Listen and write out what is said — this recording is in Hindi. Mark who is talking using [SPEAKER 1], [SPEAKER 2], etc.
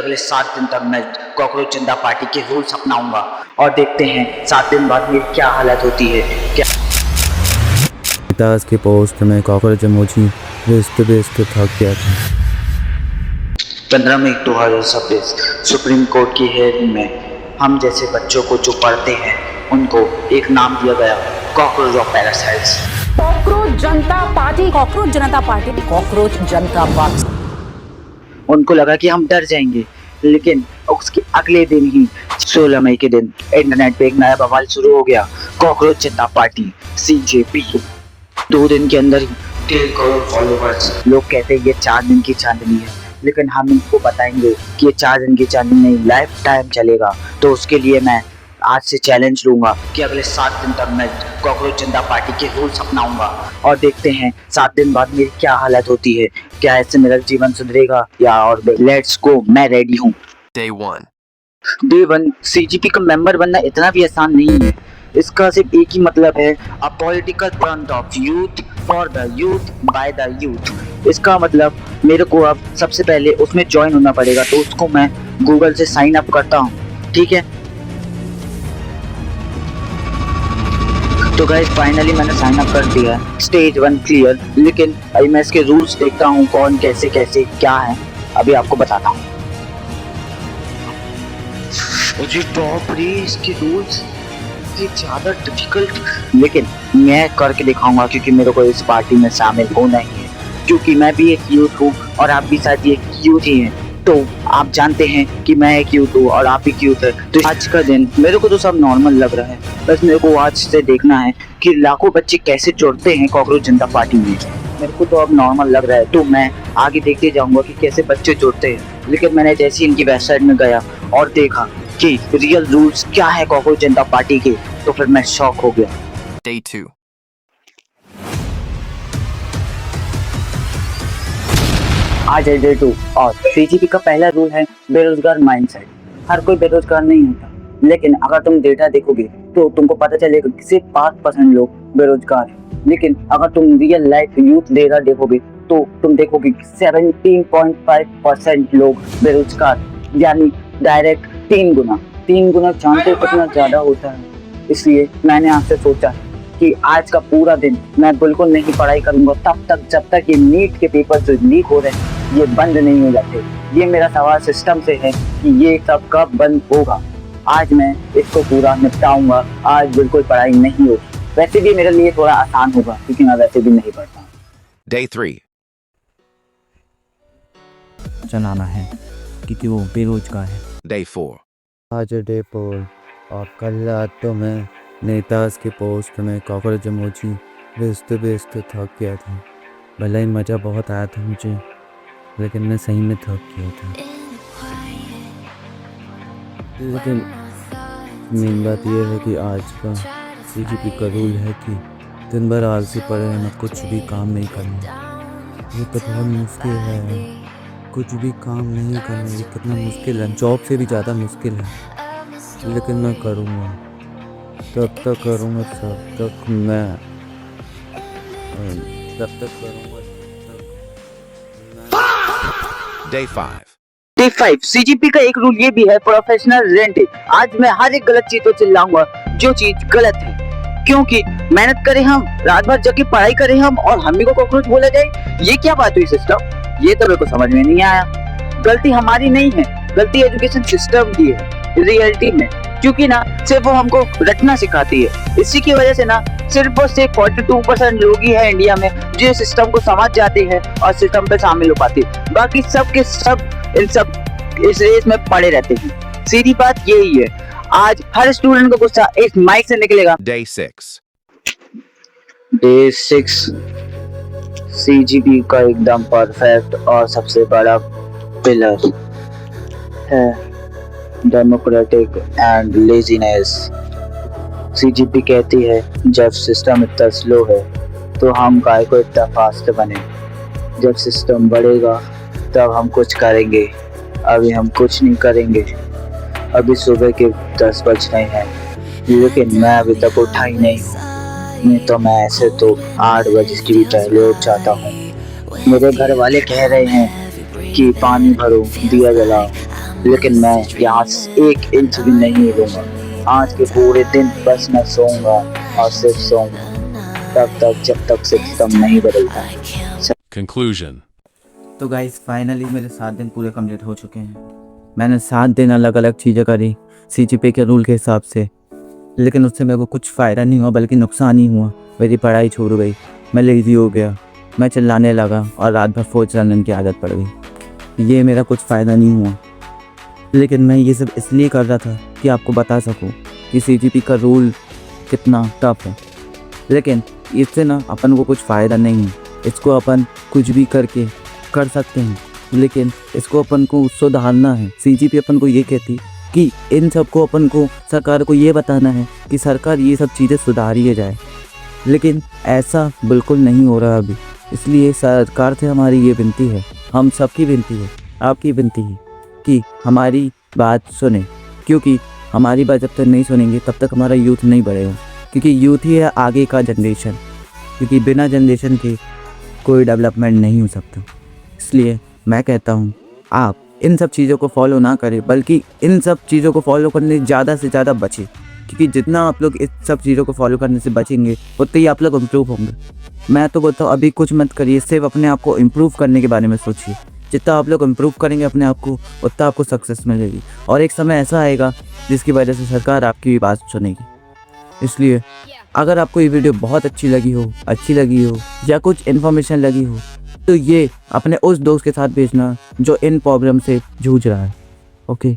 [SPEAKER 1] अगले 7 दिन तक मैं कॉकरोच जनता पार्टी के रूल्स अपनाऊंगा और देखते हैं 7 दिन बाद मेरी क्या हालत होती है। क्या
[SPEAKER 2] नेताज के पोस्ट में कॉकरोच इमोजी भेजते थक गया था।
[SPEAKER 1] 15 मई 2026 सुप्रीम कोर्ट की हेयरिंग में हम जैसे बच्चों को जो पढ़ते हैं उनको एक नाम दिया गया, cockroach of parasites.
[SPEAKER 3] Cockroach Janata party, cockroach Janata party, cockroach Janata party.
[SPEAKER 1] उनको लगा कि हम डर जाएंगे, लेकिन उसके अगले दिन ही 16 मई के दिन इंटरनेट पे एक नया बवाल शुरू हो गया। कॉकरोच जनता पार्टी CJP 2 दिन के अंदर ही 1.5 करोड़ फॉलोवर्स। लोग कहते हैं ये 4 दिन की चांदनी है, लेकिन हम इनको बताएंगे कि ये 4 दिन की चांदनी नहीं, लाइफ टाइम चलेगा। तो उसके लिए मैं आज से चैलेंज लूंगा कि अगले 7 दिन तक मैं कॉकरोच जनता पार्टी के रूल्स अपनाऊंगा और देखते हैं 7 दिन बाद मेरी क्या हालत होती है। क्या ऐसे मेरा जीवन सुधरेगा या और लेट्स गो, मैं रेडी हूँ। डे 1 CGP का मेंबर बनना इतना भी आसान नहीं है। इसका सिर्फ एक ही मतलब है, a political front of youth for the youth by the youth. इसका मतलब मेरे को अब सबसे पहले उसमें ज्वाइन होना पड़ेगा, तो उसको मैं गूगल से साइन अप करता हूँ, ठीक है। तो गाइस फाइनली मैंने साइन अप कर दिया है। स्टेज 1 क्लियर, लेकिन अभी मैं इसके रूल्स देखता हूँ कौन कैसे कैसे क्या है, अभी आपको बताता हूँ। मुझे टॉप रे इसके रूल्स ज्यादा डिफिकल्ट, लेकिन मैं करके दिखाऊंगा क्योंकि मेरे को इस पार्टी में शामिल होना ही है, क्योंकि मैं भी एक यूथ हूँ और आप भी शायद एक यूथ ही हैं। तो आप जानते हैं कि मैं एक यूथ हूँ और आप एक यूथ है। तो आज का दिन मेरे को तो सब नॉर्मल लग रहा है, बस मेरे को आज से देखना है कि लाखों बच्चे कैसे जुड़ते हैं कॉकरोच जनता पार्टी में। मेरे को तो अब नॉर्मल लग रहा है, तो मैं आगे देखते जाऊंगा कि कैसे बच्चे जुड़ते हैं। लेकिन मैंने जैसे इनकी वेबसाइट में गया और देखा कि रियल रूल्स क्या है कॉकरोच जनता पार्टी के, तो फिर मैं शॉक हो गया।
[SPEAKER 4] Day 2.
[SPEAKER 1] आज है Day 2 और CGP का पहला रूल है बेरोजगार माइंडसेट। हर कोई बेरोजगार नहीं होता, लेकिन अगर तुम डेटा देखोगे तो तुमको पता चलेगा कि सिर्फ 5% लोग बेरोजगार हैं। लेकिन अगर तुम रियल लाइफ यूथ डेटा देखोगे तो तुम देखोगे कि 17.5% लोग बेरोजगार, यानी डायरेक्ट 3 गुना। जानते हो कितना ज्यादा होता है। इसलिए मैंने आपसे सोचा कि आज का पूरा दिन मैं बिल्कुल नहीं पढ़ाई करूंगा तब तक जब तक ये नीट के पेपर जो लीक हो रहे हैं ये बंद नहीं हो जाते। ये मेरा सवाल सिस्टम से है कि ये सब कब बंद होगा। आज मैं इसको पूरा निपटाऊंगा, आज बिल्कुल पढ़ाई नहीं होगी। वैसे भी मेरे लिए थोड़ा आसान होगा क्योंकि मैं वैसे भी नहीं पढ़ता।
[SPEAKER 4] Day 3.
[SPEAKER 2] चलाना है क्योंकि वो बेरोजगार है।
[SPEAKER 4] Day 4.
[SPEAKER 2] आज डे 4 और कल रात तो मैं नेताज के पोस्ट में कॉकरोच इमोजी भेजते थक गया था। भले ही मज़ा बहुत आया था मुझे, लेकिन मैं सही में थक गया था। लेकिन मेन बात यह है कि आज का CGP का रूल है कि दिन भर आलसी पड़े रहना, कुछ भी काम नहीं करना। ये तो बहुत मुश्किल है, कुछ भी काम नहीं करना, ये कितना मुश्किल है, जॉब से भी ज़्यादा मुश्किल है। लेकिन मैं करूँगा, तब तक करूँगा
[SPEAKER 4] Day 5.
[SPEAKER 1] Day 5 CGP का एक रूल ये भी है, प्रोफेशनल रेंटिंग। आज मैं हर एक गलत चीज तो चिल्लाऊंगा जो चीज गलत है, क्योंकि मेहनत करें हम, रात भर जग के पढ़ाई करें हम और हम ही को कॉकरोच बोला जाए। ये क्या बात हुई सिस्टम, ये तो मेरे को समझ में नहीं आया। गलती हमारी नहीं है, गलती एजुकेशन सिस्टम की है रियलिटी में, क्योंकि ना सिर्फ वो हमको रटना सिखाती है। इसी की वजह से ना सिर्फ और सिर्फ 42% लोग ही है इंडिया में जो सिस्टम को समझ जाते हैं और सिस्टम पे शामिल हो पाते हैं। बाकी सब के सब इस रेस में पड़े रहते हैं। सीधी बात यही है, आज हर स्टूडेंट का गुस्सा इस माइक से निकलेगा।
[SPEAKER 4] Day 6.
[SPEAKER 1] Day 6 CGP का एकदम परफेक्ट और सबसे बड़ा पिलर है डेमोक्रेटिक एंड लेजीनेस। CGP कहती है जब सिस्टम इतना स्लो है तो हम काय को इतना फास्ट बने, जब सिस्टम बढ़ेगा तब हम कुछ करेंगे। अभी हम कुछ नहीं करेंगे। अभी सुबह के 10 बज रहे हैं, लेकिन मैं अभी तक उठा ही नहीं हूँ। नहीं तो मैं ऐसे तो 8 बजे की भी पहले उठ जाता हूँ। मेरे घर वाले कह रहे हैं कि पानी भरो, दिया जलाओ, लेकिन मैं यहाँ से 1 इंच भी नहीं हिलूंगा। आज के पूरे दिन बस मैं सोऊंगा और सिर्फ सोऊंगा तब तक जब तक सिस्टम नहीं बदलता।
[SPEAKER 4] Conclusion.
[SPEAKER 2] तो गाइस फाइनली मेरे 7 दिन पूरे कंप्लीट हो चुके हैं। मैंने 7 दिन अलग अलग चीज़ें करी CGPA के रूल के हिसाब से, लेकिन उससे मेरे को कुछ फ़ायदा नहीं हुआ बल्कि नुकसान ही हुआ। मेरी पढ़ाई छूट गई, मैं लेज़ी हो गया, मैं चिल्लाने लगा और रात भर फ़ोन चलाने की आदत पड़ गई। ये मेरा कुछ फ़ायदा नहीं हुआ, लेकिन मैं ये सब इसलिए कर रहा था कि आपको बता सकूं कि CGPA का रूल कितना टफ है। लेकिन इससे ना अपन को कुछ फ़ायदा नहीं है, इसको अपन कुछ भी करके कर सकते हैं, लेकिन इसको अपन को सुधारना है। CGPA अपन को ये कहती कि इन सब को अपन को सरकार को ये बताना है कि सरकार ये सब चीज़ें सुधारिए जाए, लेकिन ऐसा बिल्कुल नहीं हो रहा अभी। इसलिए सरकार से हमारी ये विनती है, हम सबकी विनती है, आपकी विनती है कि हमारी बात सुने, क्योंकि हमारी बात जब तक नहीं सुनेंगे तब तक हमारा यूथ नहीं बढ़ेगा, क्योंकि यूथ ही है आगे का जनरेशन, क्योंकि बिना जनरेशन के कोई डेवलपमेंट नहीं हो सकता। इसलिए मैं कहता हूँ आप इन सब चीज़ों को फॉलो ना करें, बल्कि इन सब चीज़ों को फॉलो करने से ज़्यादा बचें, क्योंकि जितना आप लोग इस सब चीज़ों को फॉलो करने से बचेंगे उतने ही आप लोग इम्प्रूव होंगे। मैं तो बोलता हूँ अभी कुछ मत करिए, सिर्फ अपने आप को इम्प्रूव करने के बारे में सोचिए। जितना आप लोग इम्प्रूव करेंगे अपने आप को उतना आपको सक्सेस मिलेगी, और एक समय ऐसा आएगा जिसकी वजह से सरकार आपकी भी बात सुनेगी। इसलिए अगर आपको ये वीडियो बहुत अच्छी लगी हो या कुछ इन्फॉर्मेशन लगी हो तो ये अपने उस दोस्त के साथ भेजना जो इन प्रॉब्लम से जूझ रहा है। ओके।